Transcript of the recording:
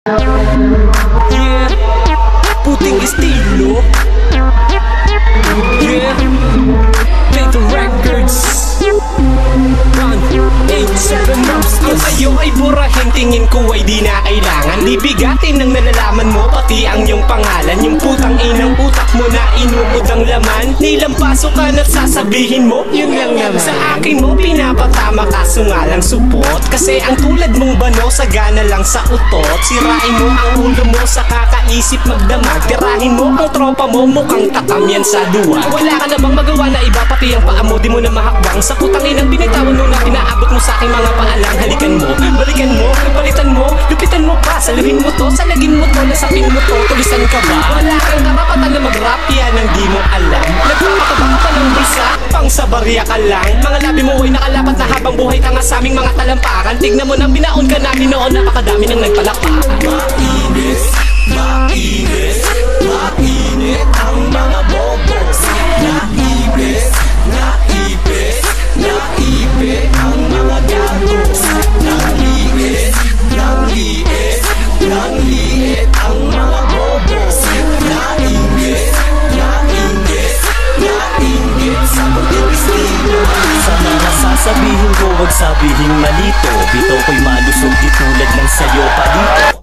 Yeah, puting estilo. Yeah, Beta Records. 187 Maps. Kung sa'yo ay burahin, tingin ko ay di na kailangan. Di bigatin ng nalalaman mo, pati ang iyong pangalan. Yung putang inang utak mo na inuod ang laman. Nilampaso ka na't sasabihin mo, yun lang naman. Sa akin mo pinapatama, kaso nga lang supot. Kasi ang tulad mong bano, sagana lang sa utot. Sirain mo ang ulo mo sa kakaisip magdamag. Tirahin mo ang tropa mo, mukhang takam yan sa duwa. Wala ka namang magawa na iba, pati ang paa mo di mo na mahakbang. Sa putang inang binitawan mo na pinaabot mo sa aking mga paalang. Halikan mo, balikan mo, palitan mo, lupitan mo pa. Saluhin mo to, salagin mo to, nasapin mo to, tulisan ka ba? Wala kang karapatan na mag-rap, yan ang di mo alam. Nagpapakabang ka ng bulsa, pang sa barya ka lang. Mga labi mo ay nakalapat na habang buhay tanga sa aming mga talampakan. Tignan mo nang binaon ka namin noon, napakadami nang nagpalakpakan. Mainit, mainit, mainit ang mga bobos. Naibit, naibit, naibit ang mga gagos. Nangliit, nangliit, nangliit ang mga bobos. Nainggit, nainggit, nainggit sa puting estilo. Sa mga sasabihin ko, wag sabihin malito. Bito ko'y malusog di tulad ng sayo palito.